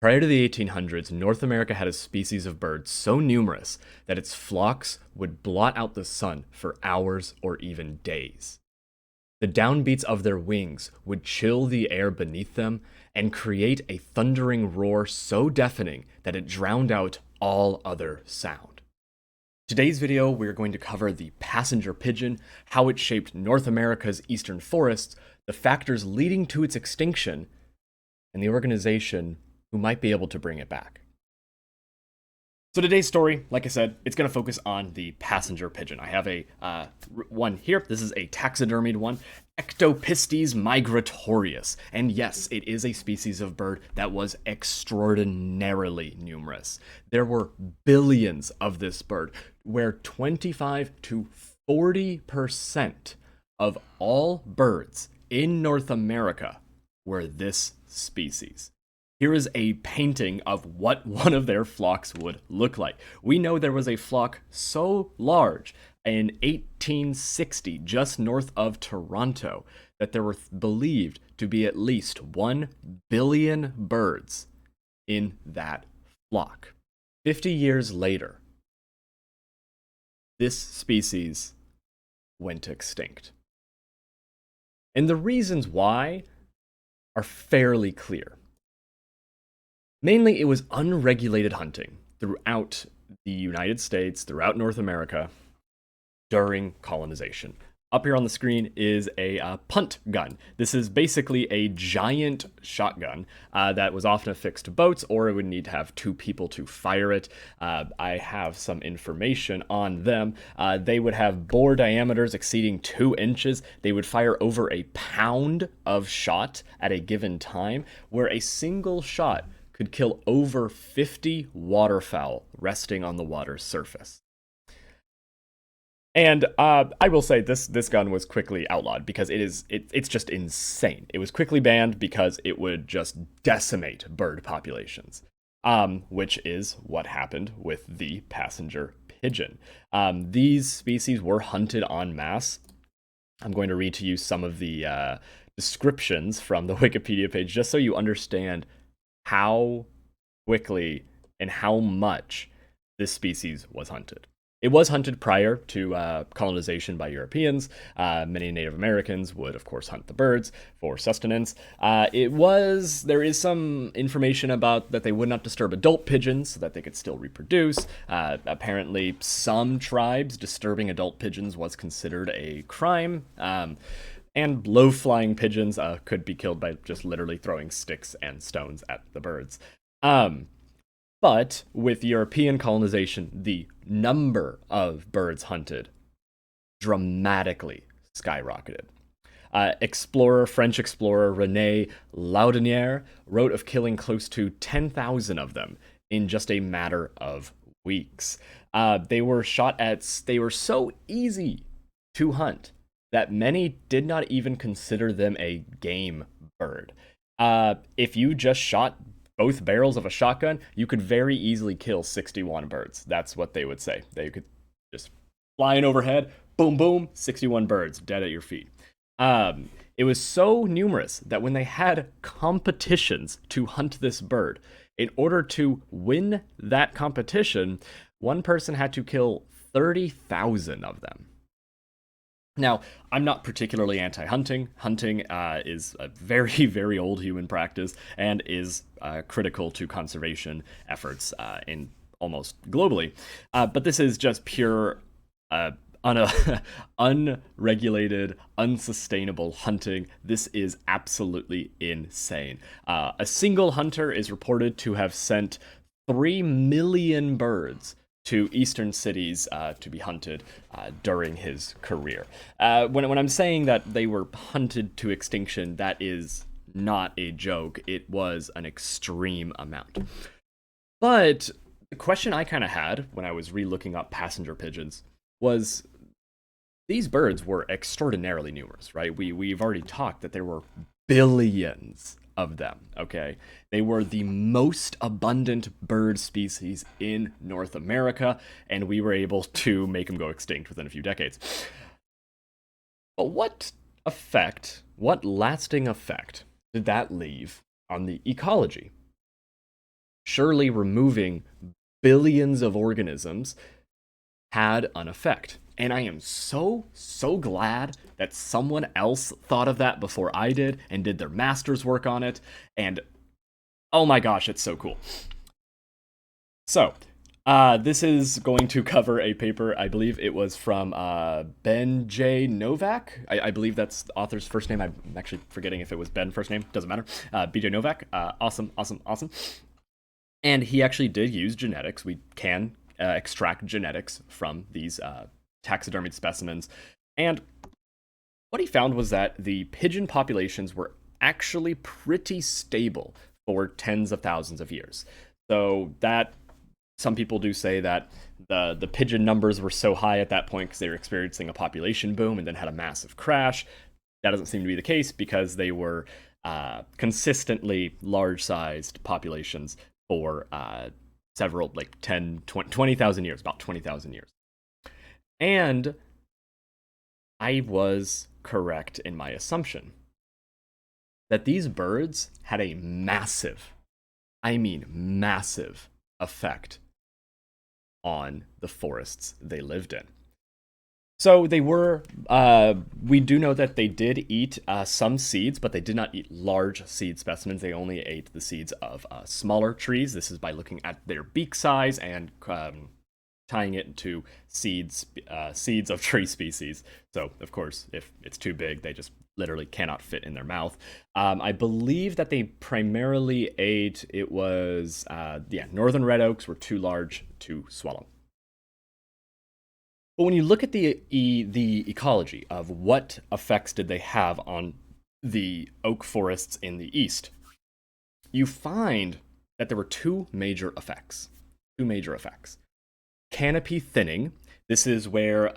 Prior to the 1800s, North America had a species of bird so numerous that its flocks would blot out the sun for hours or even days. The downbeats of their wings would chill the air beneath them and create a thundering roar so deafening that it drowned out all other sound. Today's video, we're going to cover the passenger pigeon, how it shaped North America's eastern forests, the factors leading to its extinction, and the organization who might be able to bring it back. So today's story, like I said, it's going to focus on the passenger pigeon. I have a one here. This is a taxidermied one, Ectopistes migratorius. And yes, it is a species of bird that was extraordinarily numerous. There were billions of this bird, where 25 to 40% of all birds in North America were this species. Here is a painting of what one of their flocks would look like. We know there was a flock so large in 1860, just north of Toronto, that there were believed to be at least 1 billion birds in that flock. 50 years later, this species went extinct. And the reasons why are fairly clear. Mainly, it was unregulated hunting throughout the United States, throughout North America, during colonization. Up here on the screen is a punt gun. This is basically a giant shotgun that was often affixed to boats, or it would need to have 2 people to fire it. I have some information on them. They would have bore diameters exceeding 2 inches. They would fire over a pound of shot at a given time, where a single shot could kill over 50 waterfowl resting on the water's surface. And I will say this gun was quickly outlawed because it's just insane. It was quickly banned because it would just decimate bird populations, which is what happened with the passenger pigeon. These species were hunted en masse. I'm going to read to you some of the descriptions from the Wikipedia page just so you understand how quickly and how much this species was hunted. It was hunted prior to colonization by Europeans. Many Native Americans would, of course, hunt the birds for sustenance. There is some information about that they would not disturb adult pigeons so that they could still reproduce. Apparently, some tribes disturbing adult pigeons was considered a crime. And low-flying pigeons could be killed by just literally throwing sticks and stones at the birds. But with European colonization, the number of birds hunted dramatically skyrocketed. French explorer René Laudonnière wrote of killing close to 10,000 of them in just a matter of weeks. They were so easy to hunt that many did not even consider them a game bird. If you just shot both barrels of a shotgun, you could very easily kill 61 birds. That's what they would say. They could just flying overhead, boom, boom, 61 birds dead at your feet. It was so numerous that when they had competitions to hunt this bird, in order to win that competition, one person had to kill 30,000 of them. Now, I'm not particularly anti-hunting. Hunting is a very, very old human practice and is critical to conservation efforts in almost globally. But this is just pure unregulated, unsustainable hunting. This is absolutely insane. A single hunter is reported to have sent 3 million birds to eastern cities to be hunted during his career. When I'm saying that they were hunted to extinction, that is not a joke. It was an extreme amount. But the question I kind of had when I was re-looking up passenger pigeons was, these birds were extraordinarily numerous, right? We've already talked that there were billions of them, okay? They were the most abundant bird species in North America, and we were able to make them go extinct within a few decades. But what lasting effect did that leave on the ecology surely removing billions of organisms had an effect. And I am so glad that someone else thought of that before I did and did their master's work on it. And oh my gosh, it's so cool. So, this is going to cover a paper. I believe it was from Ben J. Novak. I believe that's the author's first name. I'm actually forgetting if it was Ben first name. Doesn't matter. BJ Novak. Awesome. And he actually did use genetics. We can extract genetics from these taxidermied specimens. And what he found was that the pigeon populations were actually pretty stable for tens of thousands of years. So that some people do say that the pigeon numbers were so high at that point because they were experiencing a population boom and then had a massive crash. That doesn't seem to be the case because they were consistently large-sized populations for several, like 10, 20,000 years, about 20,000 years. And I was correct in my assumption that these birds had a massive, I mean massive, effect on the forests they lived in. So they were, we do know that they did eat some seeds, but they did not eat large seed specimens. They only ate the seeds of smaller trees. This is by looking at their beak size and tying it to seeds of tree species. So, of course, if it's too big, they just literally cannot fit in their mouth. I believe that they primarily ate, it was, northern red oaks were too large to swallow. But when you look at the ecology of what effects did they have on the oak forests in the east, you find that there were two major effects. Canopy thinning. This is where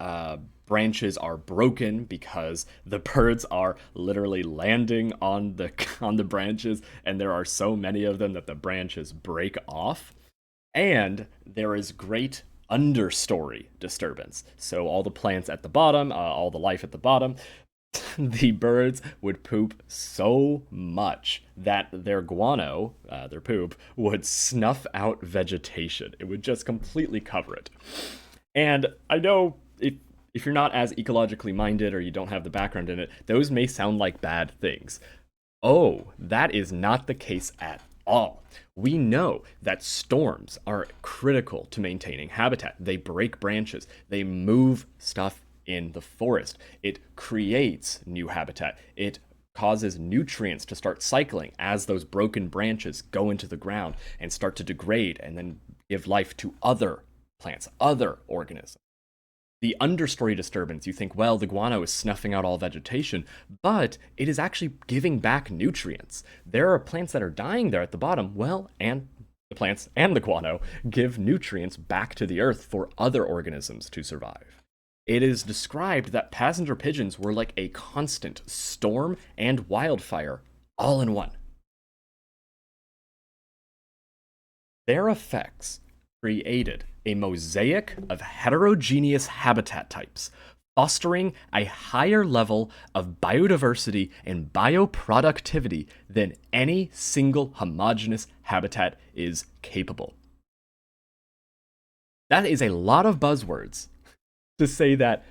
branches are broken because the birds are literally landing on the branches, and there are so many of them that the branches break off. And there is great understory disturbance. So all the plants at the bottom, all the life at the bottom, the birds would poop so much that their guano, their poop, would snuff out vegetation. It would just completely cover it. And I know if you're not as ecologically minded or you don't have the background in it, those may sound like bad things. Oh, that is not the case at all. We know that storms are critical to maintaining habitat. They break branches, they move stuff in the forest. It creates new habitat. It causes nutrients to start cycling as those broken branches go into the ground and start to degrade and then give life to other plants, other organisms. The understory disturbance, you think, well, the guano is snuffing out all vegetation, but it is actually giving back nutrients. There are plants that are dying there at the bottom, well, and the plants and the guano give nutrients back to the earth for other organisms to survive. It is described that passenger pigeons were like a constant storm and wildfire all in one. Their effects created a mosaic of heterogeneous habitat types, fostering a higher level of biodiversity and bioproductivity than any single homogeneous habitat is capable. That is a lot of buzzwords to say that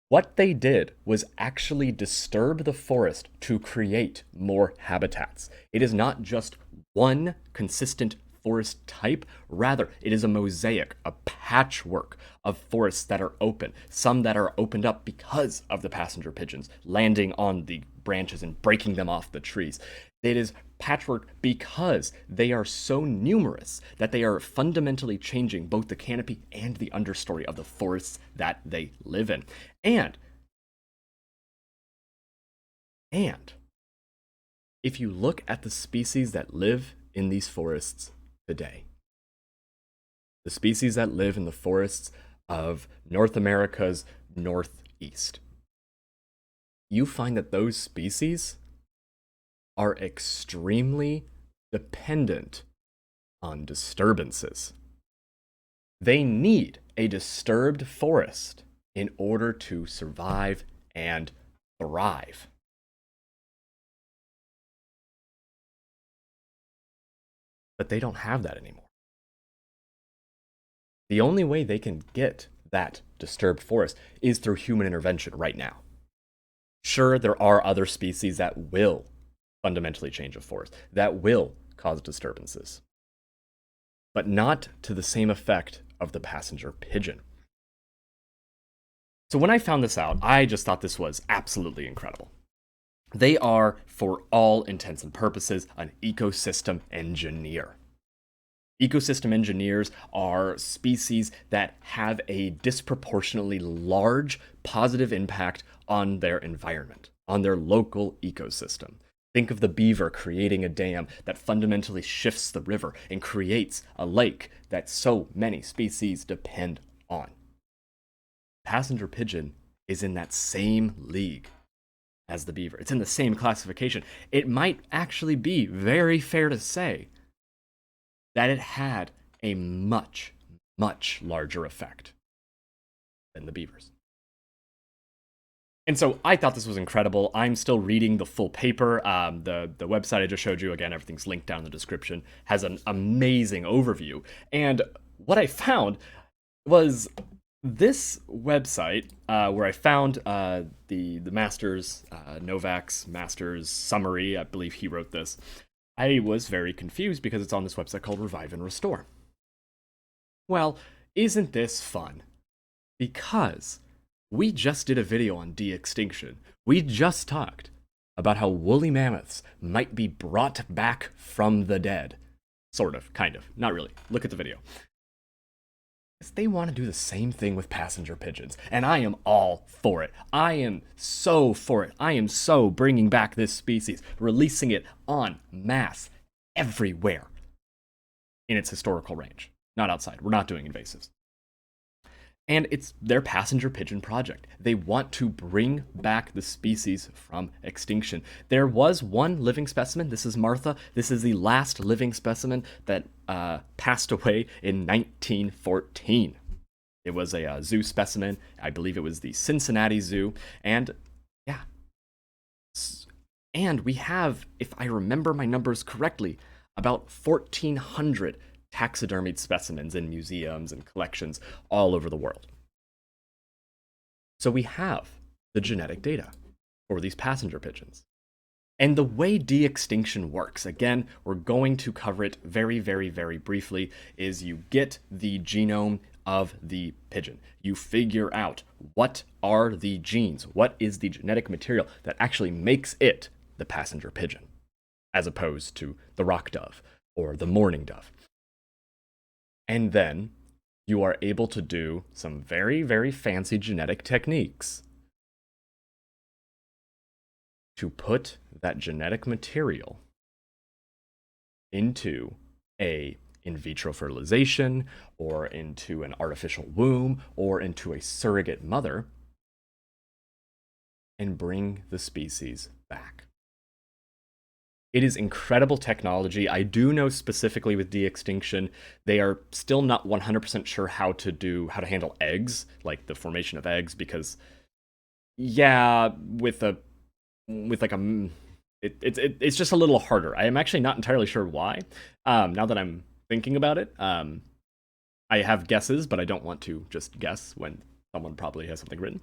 what they did was actually disturb the forest to create more habitats. It is not just one consistent forest type. Rather, it is a mosaic, a patchwork of forests that are open, some that are opened up because of the passenger pigeons landing on the branches and breaking them off the trees. It is patchwork because they are so numerous that they are fundamentally changing both the canopy and the understory of the forests that they live in. And if you look at the species that live in these forests today, the species that live in the forests of North America's northeast, you find that those species are extremely dependent on disturbances. They need a disturbed forest in order to survive and thrive. But they don't have that anymore. The only way they can get that disturbed forest is through human intervention right now. Sure, there are other species that will fundamentally change a forest, that will cause disturbances, but not to the same effect of the passenger pigeon. So when I found this out, I just thought this was absolutely incredible. They are, for all intents and purposes, an ecosystem engineer. Ecosystem engineers are species that have a disproportionately large positive impact on their environment, on their local ecosystem. Think of the beaver creating a dam that fundamentally shifts the river and creates a lake that so many species depend on. Passenger pigeon is in that same league as the beaver. It's in the same classification. It might actually be very fair to say that it had a much, much larger effect than the beavers. And so I thought this was incredible. I'm still reading the full paper. The website I just showed you, again, everything's linked down in the description, has an amazing overview. And what I found was this website where I found the master's, Novak's master's summary. I believe he wrote this. I was very confused because it's on this website called Revive and Restore. Well, isn't this fun? Because we just did a video on de-extinction. We just talked about how woolly mammoths might be brought back from the dead. Sort of, kind of, not really. Look at the video. They want to do the same thing with passenger pigeons, and I am all for it. I am so for it. I am so bringing back this species, releasing it en masse everywhere in its historical range, not outside. We're not doing invasives. And it's their passenger pigeon project. They want to bring back the species from extinction. There was one living specimen. This is Martha. This is the last living specimen that passed away in 1914. It was a zoo specimen. I believe it was the Cincinnati Zoo. And yeah. And we have, if I remember my numbers correctly, about 1,400 taxidermied specimens in museums and collections all over the world. So we have the genetic data for these passenger pigeons. And the way de-extinction works, again, we're going to cover it very, very, very briefly, is you get the genome of the pigeon. You figure out what are the genes, what is the genetic material that actually makes it the passenger pigeon, as opposed to the rock dove or the mourning dove. And then you are able to do some very, very fancy genetic techniques to put that genetic material into a in vitro fertilization, or into an artificial womb, or into a surrogate mother, and bring the species back. It is incredible technology. I do know specifically with de-extinction, they are still not 100% sure how to handle eggs, like the formation of eggs, because yeah, it's just a little harder. I am actually not entirely sure why. Now that I'm thinking about it, I have guesses, but I don't want to just guess when someone probably has something written.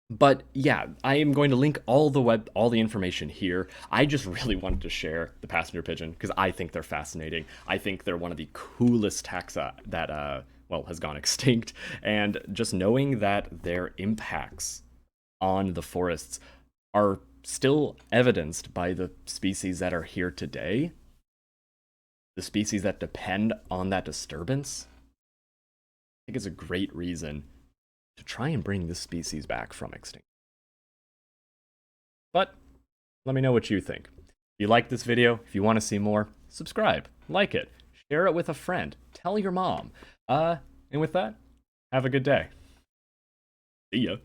But yeah, I am going to link all the information here. I just really wanted to share the passenger pigeon because I think they're fascinating. I think they're one of the coolest taxa that has gone extinct, and just knowing that their impacts on the forests are still evidenced by the species that are here today, the species that depend on that disturbance, I think is a great reason to try and bring this species back from extinction. But let me know what you think. If you like this video, if you want to see more, subscribe, like it, share it with a friend, tell your mom. And with that, have a good day. See ya.